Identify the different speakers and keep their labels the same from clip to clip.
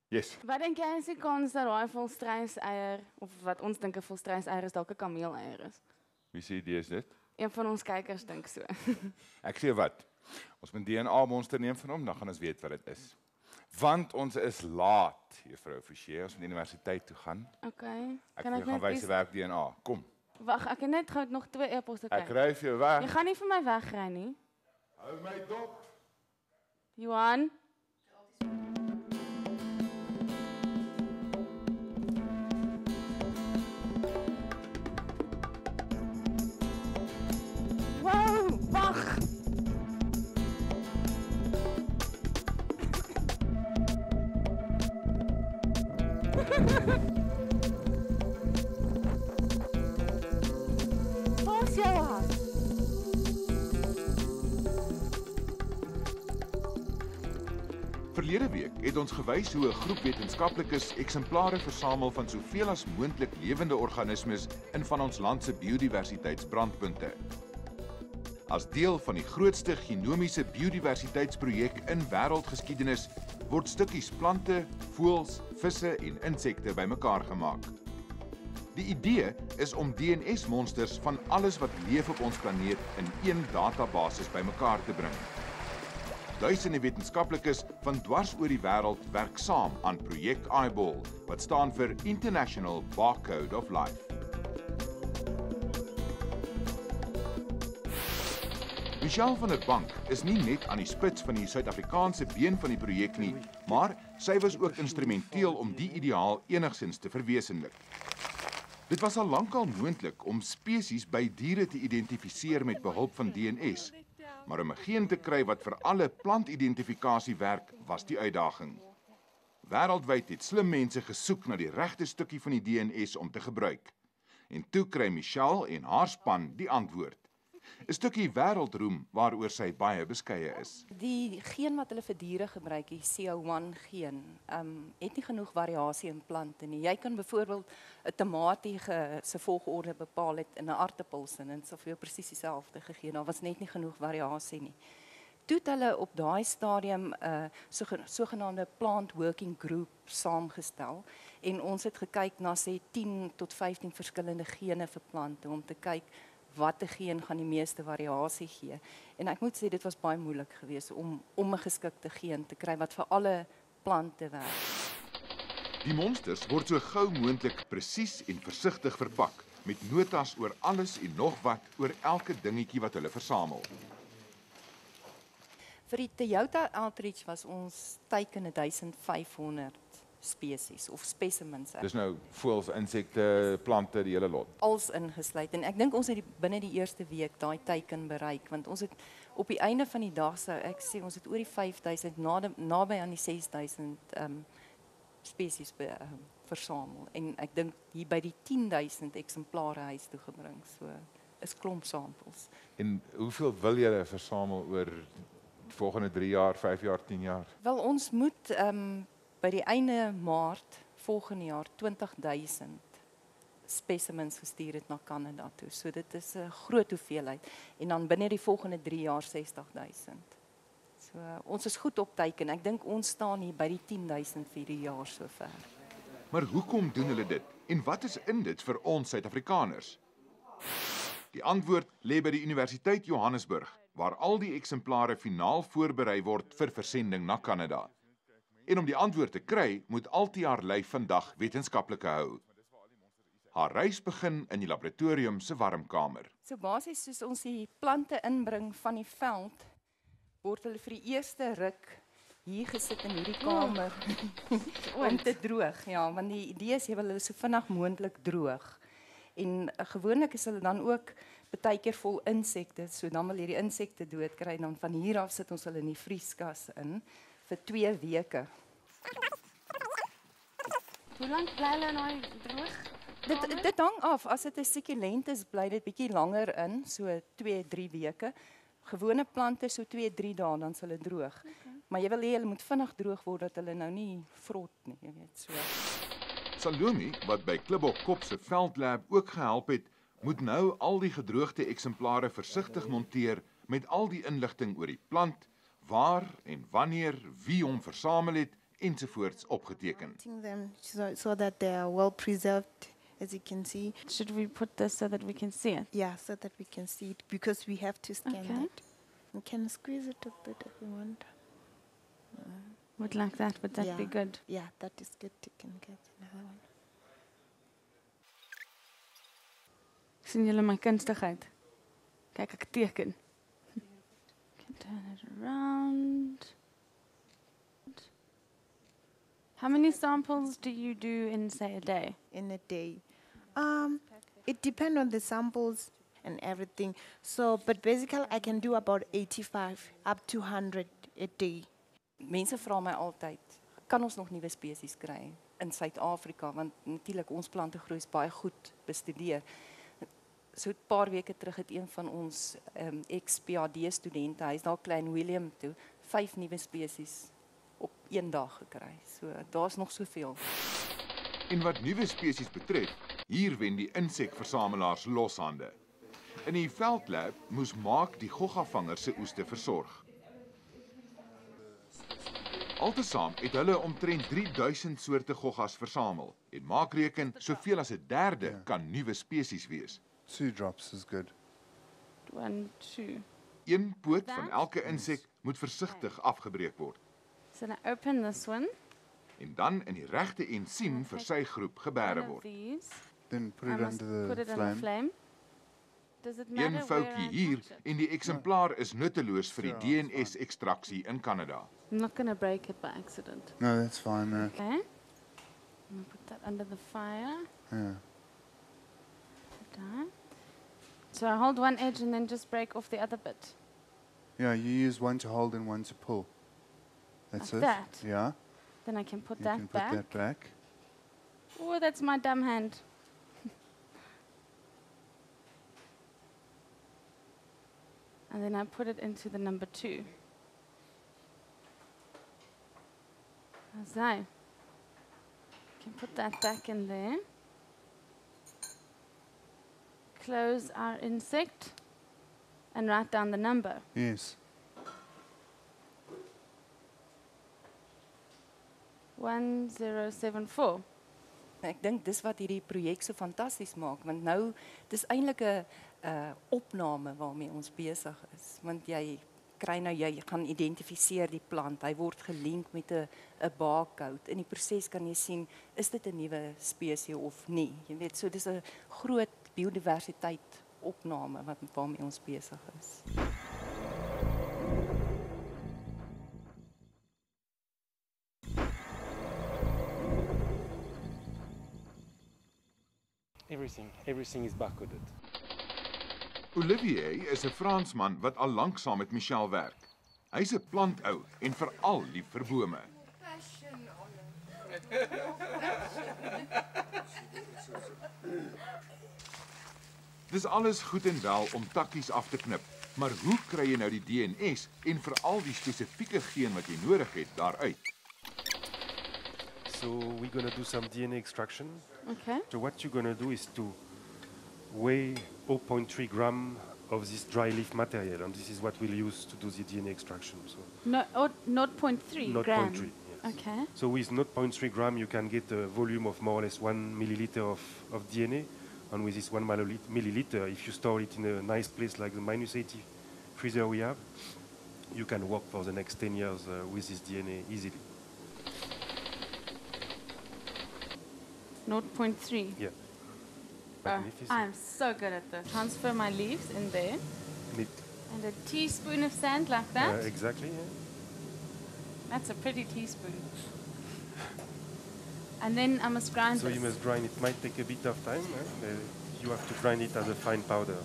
Speaker 1: Yes.
Speaker 2: Wat dink jy is die kans dat daai volstruiseier, of wat ons dink 'n volstruiseier is, dalk 'n kameeleier is?
Speaker 1: Wie sê idee is dit?
Speaker 2: Een van ons kykers dink so.
Speaker 1: Ek sê wat, ons moet DNA-monster neem van hom, dan gaan ons weet wat dit is. Want ons is laat, juffrou Forsier, ons moet universiteit toe gaan.
Speaker 2: Okay.
Speaker 1: Ek wil gaan wys werk DNA, kom.
Speaker 2: Wag, ek het net gou nog 2 e-posse kyk.
Speaker 1: Ek ry vir jou weg.
Speaker 2: Jy gaan nie vir my wegry nie.
Speaker 1: Hou my dop.
Speaker 2: Johan? Wow, wag! Waar's jou hand?
Speaker 1: Verlede week het ons gewys hoe 'n groep wetenskaplikes eksemplare versamel van soveel as moontlik lewende organismes in van ons land se biodiversiteitsbrandpunte. As deel van die grootste genomiese biodiversiteitsprojek in wêreldgeskiedenis word stukkies plante, voëls, visse en insekte bymekaar gemaak. Die idee is om DNS-monsters van alles wat leef op ons planeet in een databasis bymekaar te bring. Duisende wetenskaplikes van dwars oor die wêreld werk saam aan Projek iBOL, wat staan vir International Barcode of Life. Michelle van der Bank is nie net aan die spits van die Suid-Afrikaanse been van die projek nie, maar sy was ook instrumenteel om die ideaal enigsins te verwesenlik. Dit was al lankal moontlik om spesies by diere te identifiseer met behulp van DNS, maar om 'n geen te kry wat vir alle plantidentifikasie werk, was die uitdaging. Wêreldwyd het slim mense gesoek na die regte stukkie van die DNS om te gebruik. En toe kry Michelle en haar span die antwoord. 'n Stukkie wêreldroem waaroor sy baie beskeie is.
Speaker 3: Die geen wat hulle vir diere gebruik, die CO1 geen, het nie genoeg variasie in plante nie. Jy kan byvoorbeeld 'n tamatie se volgorde bepaal het in 'n aartappel sin en dit sou vir jou presies dieselfde gegee. Daar was net nie genoeg variasie nie. Toe het hulle op daai stadium 'n sogenaamde plant working group saamgestel en ons het gekyk na sê 10 tot 15 verskillende gene vir plante om te kyk watter geen gaan die meeste variasie gee. En ek moet sê dit was baie moeilik geweest om 'n geskikte geen te kry wat vir alle plante werk.
Speaker 1: Die monsters word so gou moontlik presies en versigtig verpak met notas oor alles en nog wat oor elke dingetjie wat hulle versamel.
Speaker 3: Vir die Toyota Outreach was ons teiken 1500 spesies of specimens.
Speaker 1: Dis nou voëls, insekte, plante, die hele lot.
Speaker 3: Als ingesluit en ek dink ons het binne die eerste week daai teiken bereik want ons het op die einde van die dag sou ek sê ons het oor die 5000 naby aan die 6000 spesies versamel en ek dink hier by die 10000 eksemplare huis toe gebring. So is klomp samples.
Speaker 1: En hoeveel wil julle versamel oor die volgende 3 jaar, 5 jaar, 10 jaar?
Speaker 3: Wel ons moet by die einde Maart volgende jaar 20000 specimens gestuur het na Kanada toe. So dit is 'n groot hoeveelheid en dan binne die volgende 3 jaar 60000. So ons is goed op teiken. Ek dink ons staan hier by die 10000 vir die jaar sover.
Speaker 1: Maar hoekom doen hulle dit? En wat is in dit vir ons Suid-Afrikaners? Die antwoord lê by die Universiteit Johannesburg, waar al die eksemplare finaal voorberei word vir versending na Kanada. En om die antwoord te kry, moet Altiaar Lyf vandag wetenskaplike hou. Haar reis begin in die laboratorium se warmkamer.
Speaker 3: So basies soos ons die plante inbring van die veld, word hulle vir die eerste ruk hier gesit in hierdie kamer om te droog. Ja, want die idee is jy wil hulle so vinnig moontlik droog. En gewoonlik is hulle dan ook baie keer vol insekte, so dan wil jy die insekte dood kry en dan van hier af sit ons hulle in die vrieskas in vir 2 weke.
Speaker 2: Hoe lank bly hulle nou droog?
Speaker 3: Dit hang af, as dit 'n succulent is, bly dit bietjie langer in, so 2-3 weke. Gewone plante so 2-3 dae dan sal hulle droog. Okay. Maar jy wil hê hulle moet vinnig droog word dat hulle nou nie vrot nie, jy weet so.
Speaker 1: Salome, wat by Klibbok Kop se veldlab ook gehelp het, moet nou al die gedroogde eksemplare versigtig monteer met al die inligting oor die plant, waar en wanneer, wie hom versamel het ensovoorts opgeteken.
Speaker 4: Painting them so that they are well preserved, as you can see.
Speaker 2: Should we put this so that we can see it?
Speaker 4: Yeah, so that we can see it, because we have to scan
Speaker 2: Okay.
Speaker 4: that. We can squeeze it a bit if we want.
Speaker 2: Would like that, would that be
Speaker 4: Yeah.
Speaker 2: good?
Speaker 4: Yeah, that is good. You can get another one.
Speaker 2: Sien julle my kunstigheid? Kyk, ek teken. Can turn it around. How many samples do you do in, say, a day?
Speaker 4: In a day. It depends on the samples and everything. So, but basically I can do about 85 up to 100 a day.
Speaker 3: Mense vra my altyd, kan ons nog nuwe spesies kry in Suid-Afrika, want natuurlik ons plante groei baie goed bestudeer. So 'n paar weke terug het een van ons ex-PhD studente, hy's daar Klein Willem toe, 5 nuwe spesies op een dag gekry. So daar's nog soveel.
Speaker 1: En wat nuwe spesies betref, hier wen die insekversamelaars loshande. In die veldlab moes Maak die goggavanger se oeste versorg. Altesaam het hulle omtrent 3000 soorte goggas versamel en Maak reken soveel as 'n derde kan nuwe spesies wees.
Speaker 5: 2 drops is good.
Speaker 2: 1, 2.
Speaker 1: Een poot van elke insek moet versigtig afgebreek word
Speaker 2: So now open this one.
Speaker 1: en dan in die regte ensiem vir sy groep gebere
Speaker 2: One of
Speaker 1: word.
Speaker 2: these.
Speaker 5: Then put
Speaker 2: I
Speaker 5: it
Speaker 2: must
Speaker 5: under
Speaker 2: put
Speaker 5: the
Speaker 2: it in the
Speaker 5: flame.
Speaker 2: flame. Does it matter
Speaker 1: Een
Speaker 2: where
Speaker 1: foutjie
Speaker 2: I
Speaker 1: hier
Speaker 2: touch it?
Speaker 1: en die eksemplaar is nutteloos vir die DNS-ekstraksie in Kanada.
Speaker 2: I'm not going to break it by accident.
Speaker 5: No, that's fine.
Speaker 2: Okay. I'm going to put that under the fire.
Speaker 5: Yeah.
Speaker 2: Done. So I hold one edge and then just break off the other bit.
Speaker 5: Yeah, you use one to hold and one to pull. That's
Speaker 2: Like
Speaker 5: it.
Speaker 2: that?
Speaker 5: Yeah.
Speaker 2: Then I can put
Speaker 5: You
Speaker 2: that
Speaker 5: can put
Speaker 2: back.
Speaker 5: that back.
Speaker 2: Oh, that's my dumb hand. And then I put it into the number 2. As I can put that back in there. Close our insect and write down the number.
Speaker 5: Yes.
Speaker 2: 1074.
Speaker 3: Ek dink dis wat hierdie projek so fantasties maak, want nou dis eintlik 'n opname waarmee ons besig is, want jy kry nou jy gaan identifiseer die plant, hy word gelink met 'n barcode. In die proses kan jy sien is dit 'n nuwe spesies of nie. Jy weet, so dis 'n groot biodiversiteit opname waarmee ons besig is.
Speaker 6: Everything is barcoded.
Speaker 1: Olivier is 'n Fransman wat al lank saam met Michelle werk. Hy's 'n plantou en veral lief vir bome. Dis alles goed en wel om takkies af te knip, maar hoe kry jy nou die DNS en veral die spesifieke geen wat jy nodig het daaruit?
Speaker 6: So we're going to do some DNA extraction.
Speaker 2: Okay.
Speaker 6: So what you're going to do is to weigh 0.3 gram of this dry leaf material, and this is what we'll use to do the DNA extraction. So
Speaker 2: No, 0.3 gram.
Speaker 6: 0.3. Yes.
Speaker 2: Okay.
Speaker 6: So with 0.3 gram, you can get a volume of more or less 1 milliliter of DNA. And with this 1 milliliter, if you store it in a nice place like the -80 freezer we have, you can work for the next 10 years with this DNA easily.
Speaker 2: 0.3.
Speaker 6: Yeah.
Speaker 2: Oh,
Speaker 6: Magnificent.
Speaker 2: I'm so good at this. Transfer my leaves in there.
Speaker 6: Neat.
Speaker 2: And a teaspoon of sand like that.
Speaker 6: Exactly, yeah.
Speaker 2: That's a pretty teaspoon. And then I must grind
Speaker 6: So
Speaker 2: this.
Speaker 6: you must grind. It might take a bit of time. You have to grind it as a fine powder.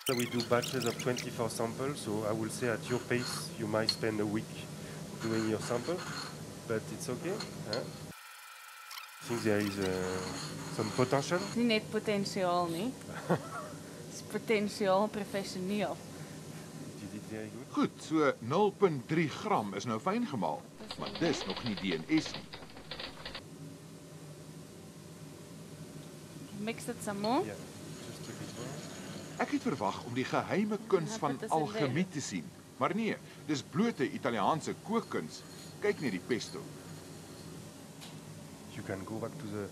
Speaker 6: So we do batches of 24 samples. So I will say at your pace, you might spend a week doing your sample, but it's okay. I think there is some potential.
Speaker 2: Nie net potensiaal nie. Dis potensiaal professioneel.
Speaker 6: You did very good.
Speaker 1: Goed, so 0.3 gram is nou fyn gemaal, maar dis nog nie DNS nie.
Speaker 2: Mix it some more.
Speaker 6: Yeah, just a bit more.
Speaker 1: Ek het verwag om die geheime kuns van alchemie te sien, Maar nee, dis blote Italiaanse kookkuns. Kyk net die pesto.
Speaker 6: You can go back to the...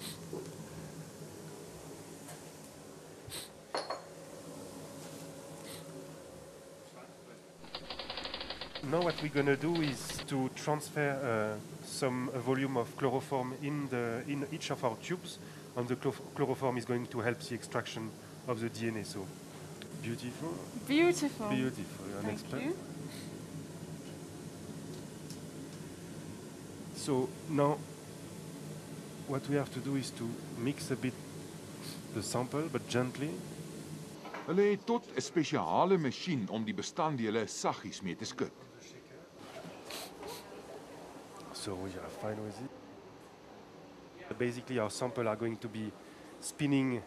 Speaker 6: Now what we're going to do is to transfer some volume of chloroform in each of our tubes, and the chloroform is going to help the extraction of the DNA. So, beautiful.
Speaker 2: Beautiful.
Speaker 6: Beautiful. You're an
Speaker 2: Thank
Speaker 6: expert.
Speaker 2: you.
Speaker 6: So now what we have to do is to mix a bit the sample, but gently.
Speaker 1: Hulle het tot 'n spesiale masjien om die bestanddele saggies mee te skud.
Speaker 6: So we are fine with it. Basically our sample are going to be spinning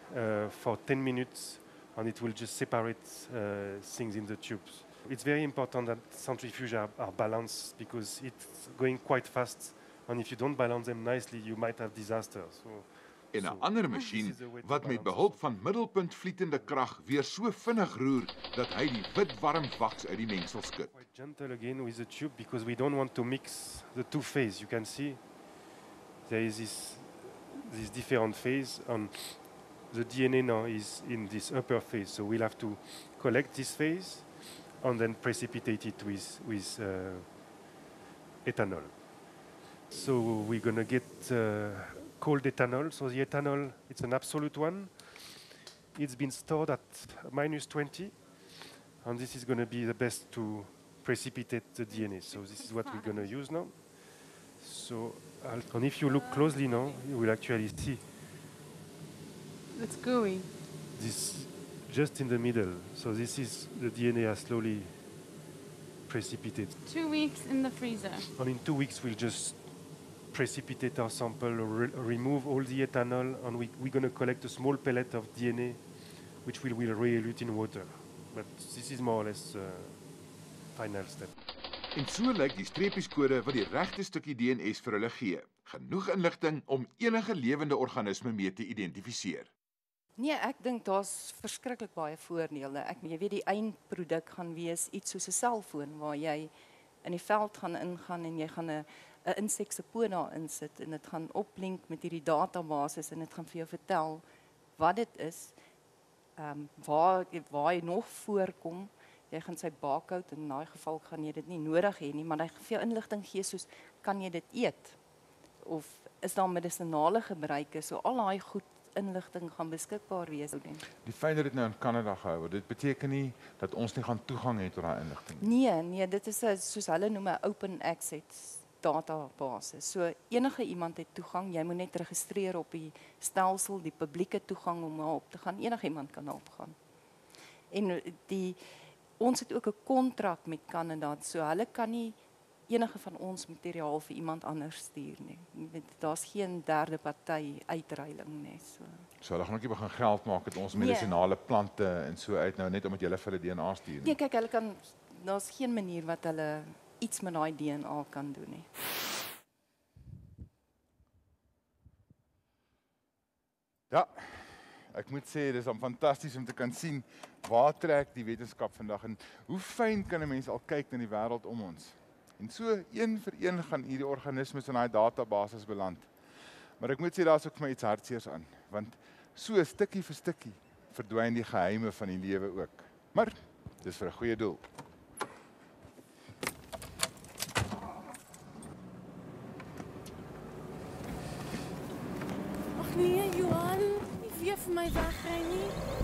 Speaker 6: for 10 minutes, and it will just separate things in the tubes. It's very important that centrifuges are balanced, because it's going quite fast, and if you don't balance them nicely, you might have disasters.
Speaker 1: En 'n ander masjien wat met behulp van middelpuntvlietende krag weer so vinnig roer dat hy die wit warm waks uit die mengsel skud.
Speaker 6: Quite gentle again with the tube, because we don't want to mix the two phases. You can see there is this different phase, and the DNA now is in this upper phase. So we'll have to collect this phase and then precipitate it with ethanol. So we're going to get cold ethanol. So the ethanol, it's an absolute one. It's been stored at -20, and this is going to be the best to precipitate the DNA. So this is what we're going to use now. So, and if you look closely now, you will actually see
Speaker 2: It's gooey.
Speaker 6: this just in the middle. So this is the DNA has slowly precipitated.
Speaker 2: 2 weeks in the freezer.
Speaker 6: And in 2 weeks, we'll just precipitate our sample, remove all the ethanol, and we're going to collect a small pellet of DNA, which we'll re-elute in water. But this is more or less final step.
Speaker 1: En so lyk die streepieskode wat die regte stukkie DNS vir hulle gee. Genoeg inligting om enige lewende organisme mee te identifiseer.
Speaker 3: Nee, ek dink daar's verskriklik baie voordele. Jy weet die eindproduk gaan wees iets soos 'n selfoon waar jy in die veld gaan ingaan en jy gaan 'n inseksepona insit en dit gaan oplink met hierdie database en dit gaan vir jou vertel wat dit is, waar hy nog voorkom. Jy gaan sy barcode, in daai geval gaan jy dit nie nodig hê nie, maar hy gaan vir jou inligting gee soos kan jy dit eet of is daar medisonale gebruike, so al daai goed inligting gaan beskikbaar wees.
Speaker 1: Die feit dat dit nou in Kanada gehou word, dit beteken nie dat ons nie gaan toegang het tot daai inligting
Speaker 3: nie. Nee, dit is soos hulle noem 'n open access database. So enige iemand het toegang, jy moet net registreer op die stelsel, die publieke toegang om op te gaan. Enige iemand kan daarop gaan. En ons het ook 'n kontrak met Kanada, so hulle kan nie enige van ons materiaal vir iemand anders stuur nie. Daar's geen derde party uitruiling nie.
Speaker 1: So hulle gaan ook nie begin geld maak met ons medisinale plante en so uit nou net omdat jy vir hulle DNA stuur nie.
Speaker 3: Nee, kyk, hulle kan, daar's geen manier wat hulle iets met daai DNA kan doen nie.
Speaker 1: Ja, ek moet sê dis fantasties om te kan sien waar trek die wetenskap vandag en hoe fyn kan 'n mens al kyk na die wêreld om ons. En so een vir een gaan hierdie organismes in daai databases beland. Maar ek moet sê daar's ook vir my iets hartseers aan, want so stukkie vir stukkie verdwyn die geheime van die lewe ook. Maar dis vir 'n goeie doel.
Speaker 7: Ag nee, Johan, nie weer vir my wegry nie.